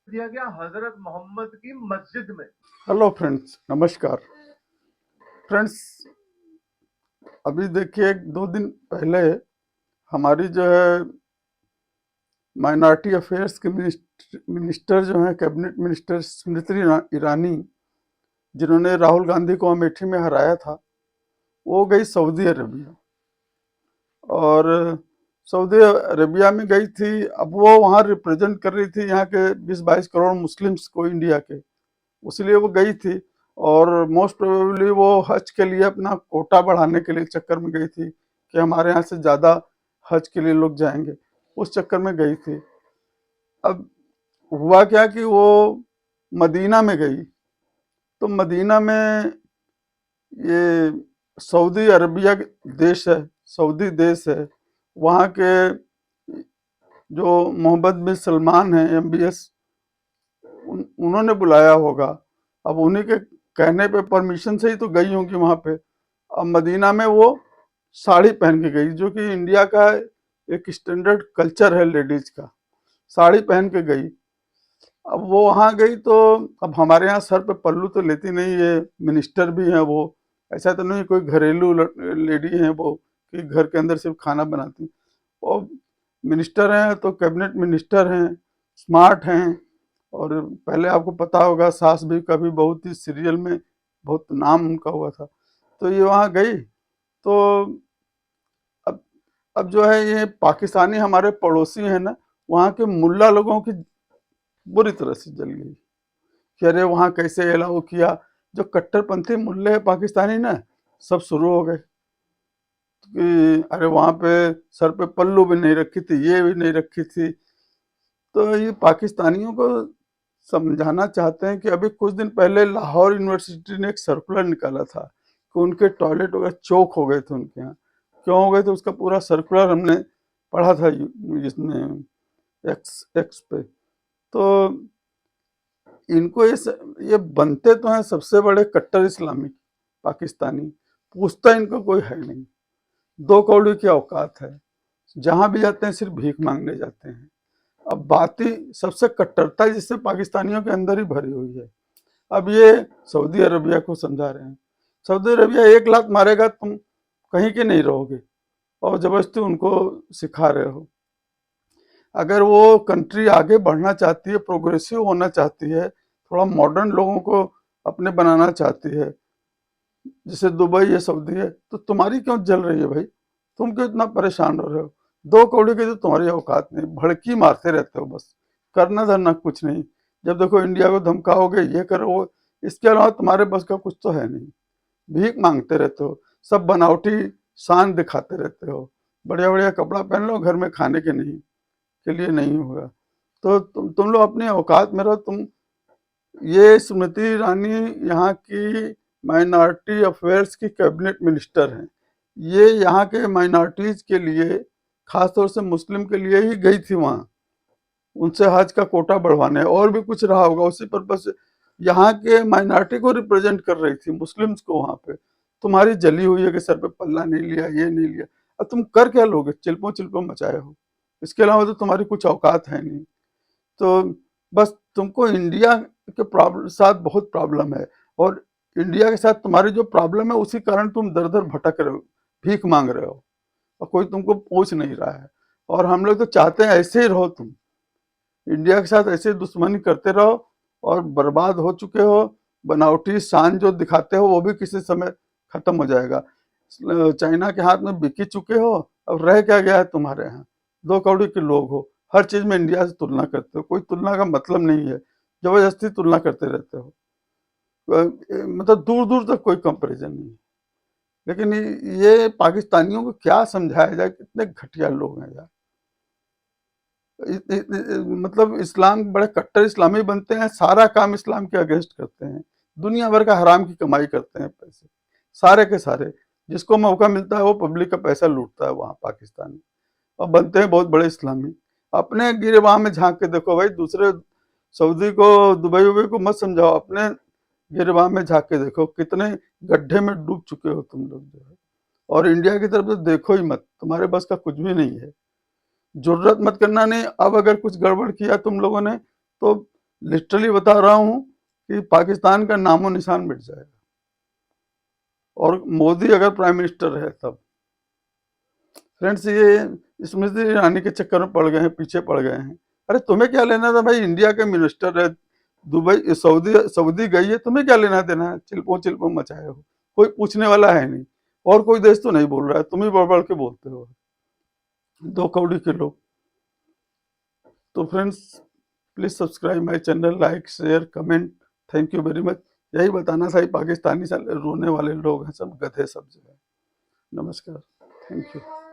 दिया गया हजरत मोहम्मद की मस्जिद में। हेलो फ्रेंड्स, नमस्कार फ्रेंड्स। अभी देखिए, 2 दिन पहले हमारी जो है माइनॉरिटी अफेयर्स के मिनिस्टर जो हैं, कैबिनेट मिनिस्टर स्मृति ईरानी, जिन्होंने राहुल गांधी को अमेठी में हराया था, वो गई सऊदी अरबिया। और सऊदी अरबिया में गई थी। अब वो वहाँ रिप्रेजेंट कर रही थी यहाँ के 20-22 करोड़ मुस्लिम्स को, इंडिया के। उसलिए वो गई थी। और मोस्ट प्रोबेबली वो हज के लिए अपना कोटा बढ़ाने के लिए चक्कर में गई थी कि हमारे यहाँ से ज़्यादा हज के लिए लोग जाएंगे, उस चक्कर में गई थी। अब हुआ क्या कि वो मदीना में गई, तो मदीना में ये सऊदी अरबिया देश है, सऊदी देश है। वहाँ के जो मोहम्मद बिन सलमान हैं, MBS, उन्होंने बुलाया होगा। अब उन्हीं के कहने पे, परमिशन से ही तो गई होंगी वहां पे। अब मदीना में वो साड़ी पहन के गई, जो कि इंडिया का एक स्टैंडर्ड कल्चर है लेडीज का, साड़ी पहन के गई। अब वो वहां गई तो अब हमारे यहाँ सर पे पल्लू तो लेती नहीं है, मिनिस्टर भी हैं वो। ऐसा तो नहीं कोई घरेलू लेडी हैं वो कि घर के अंदर सिर्फ खाना बनाती। और मिनिस्टर हैं तो कैबिनेट मिनिस्टर हैं, स्मार्ट हैं। और पहले आपको पता होगा, सास भी कभी बहुत ही सीरियल में बहुत नाम उनका हुआ था। तो ये वहाँ गई तो अब अब जो है ये पाकिस्तानी हमारे पड़ोसी हैं ना, वहाँ के मुल्ला लोगों की बुरी तरह से जल गई कि अरे वहाँ कैसे अलाउ किया। जो कट्टरपंथी मुल्ले हैं पाकिस्तानी ना, सब शुरू हो गए कि अरे वहाँ पे सर पे पल्लू भी नहीं रखी थी, ये भी नहीं रखी थी। तो ये पाकिस्तानियों को समझाना चाहते हैं कि अभी कुछ दिन पहले लाहौर यूनिवर्सिटी ने एक सर्कुलर निकाला था कि उनके टॉयलेट वगैरह चोक हो गए थे उनके यहाँ। क्यों हो गए थे उसका पूरा सर्कुलर हमने पढ़ा था इसमें, एक्स पे। तो इनको ये बनते तो हैं सबसे बड़े कट्टर इस्लामिक पाकिस्तानी, पूछता इनको कोई है नहीं। 2 कौड़ी की औकात है, जहां भी जाते हैं सिर्फ भीख मांगने जाते हैं। अब बात ही सबसे कट्टरता जिससे पाकिस्तानियों के अंदर ही भरी हुई है। अब ये सऊदी अरबिया को समझा रहे हैं। सऊदी अरबिया एक लात मारेगा, तुम कहीं के नहीं रहोगे, और जबरदस्ती उनको सिखा रहे हो। अगर वो कंट्री आगे बढ़ना चाहती है, प्रोग्रेसिव होना चाहती है, थोड़ा मॉडर्न लोगों को अपने बनाना चाहती है, जैसे दुबई या सऊदी है, तो तुम्हारी क्यों जल रही है भाई? तुम क्यों इतना परेशान हो रहे हो? 2 कौड़ी की तो तुम्हारी औकात नहीं, भड़की मारते रहते हो बस, करना धरना कुछ नहीं। जब देखो इंडिया को धमकाओगे, ये करो, इसके अलावा तुम्हारे बस का कुछ तो है नहीं। भीख मांगते रहते हो, सब बनावटी शान दिखाते रहते हो। बढ़िया बढ़िया कपड़ा पहन लो, घर में खाने के लिए नहीं होगा। तो तुम लोग अपनी औकात में रहो। तुम, ये स्मृति ईरानी यहाँ की माइनॉरिटी अफेयर्स की कैबिनेट मिनिस्टर हैं। ये यहाँ के माइनॉरिटीज के लिए, खासतौर से मुस्लिम के लिए ही गई थी वहाँ, उनसे हज का कोटा बढ़वाने, और भी कुछ रहा होगा उसी पर्पज से। यहाँ के माइनॉरिटी को रिप्रेजेंट कर रही थी, मुस्लिम्स को वहाँ पे। तुम्हारी जली हुई है कि सर पे पल्ला नहीं लिया, ये नहीं लिया। अब तुम कर क्या लोगे? चिल्पो चिल्पो मचाए हो, इसके अलावा तो तुम्हारी कुछ औकात है नहीं। तो बस तुमको इंडिया के प्रॉब्लम साथ बहुत प्रॉब्लम है, और इंडिया के साथ तुम्हारी जो प्रॉब्लम है उसी कारण तुम दर दर भटक रहे हो, भीख मांग रहे हो, और कोई तुमको पूछ नहीं रहा है। और हम लोग तो चाहते हैं ऐसे ही रहो तुम, इंडिया के साथ ऐसे दुश्मनी करते रहो, और बर्बाद हो चुके हो। बनावटी शान जो दिखाते हो वो भी किसी समय खत्म हो जाएगा। चाइना के हाथ में बिक चुके हो, अब रह क्या गया है तुम्हारे यहाँ? 2 कौड़ी के लोग हो, हर चीज में इंडिया से तुलना करते हो, कोई तुलना का मतलब नहीं है, जबरदस्ती तुलना करते रहते हो। मतलब दूर दूर तक कोई कंपैरिजन नहीं है। लेकिन ये पाकिस्तानियों को क्या समझाया जाए, कितने घटिया लोग हैं यार। मतलब इस्लाम, बड़े कट्टर इस्लामी बनते हैं, सारा काम इस्लाम के अगेंस्ट करते हैं, दुनिया भर का हराम की कमाई करते हैं, पैसे सारे के सारे। जिसको मौका मिलता है वो पब्लिक का पैसा लूटता है वहाँ पाकिस्तान में, और बनते हैं बहुत बड़े इस्लामी। अपने गिरबान में झांक के देखो भाई, दूसरे सऊदी को, दुबई उबई को मत समझाओ, अपने गिरबान में झांक के देखो कितने गड्ढे में डूब चुके हो तुम लोग जो है। और इंडिया की तरफ तो देखो ही मत, तुम्हारे बस का कुछ भी नहीं है। जरूरत मत करना नहीं। अब अगर कुछ गड़बड़ किया तुम लोगों ने, तो लिटरली बता रहा हूँ कि पाकिस्तान का नामो निशान मिट जाएगा, और मोदी अगर प्राइम मिनिस्टर है तब। फ्रेंड्स, ये स्मृति ईरानी के चक्कर में पड़ गए हैं, पीछे पड़ गए हैं। अरे तुम्हें क्या लेना था भाई, इंडिया के मिनिस्टर है, दुबई सऊदी गई है, तुम्हें क्या लेना देना है, चिल्पो मचाए हो, कोई पूछने वाला है नहीं, और कोई देश तो नहीं बोल रहा है, तुम ही बढ़ बढ़ के बोलते हो, 2 कौड़ी के लोग। तो friends, please subscribe my channel, like share comment, thank you very much. यही बताना था, पाकिस्तानी रोने वाले लोग हैं सब, गधे सब जो है। नमस्कार, थैंक यू।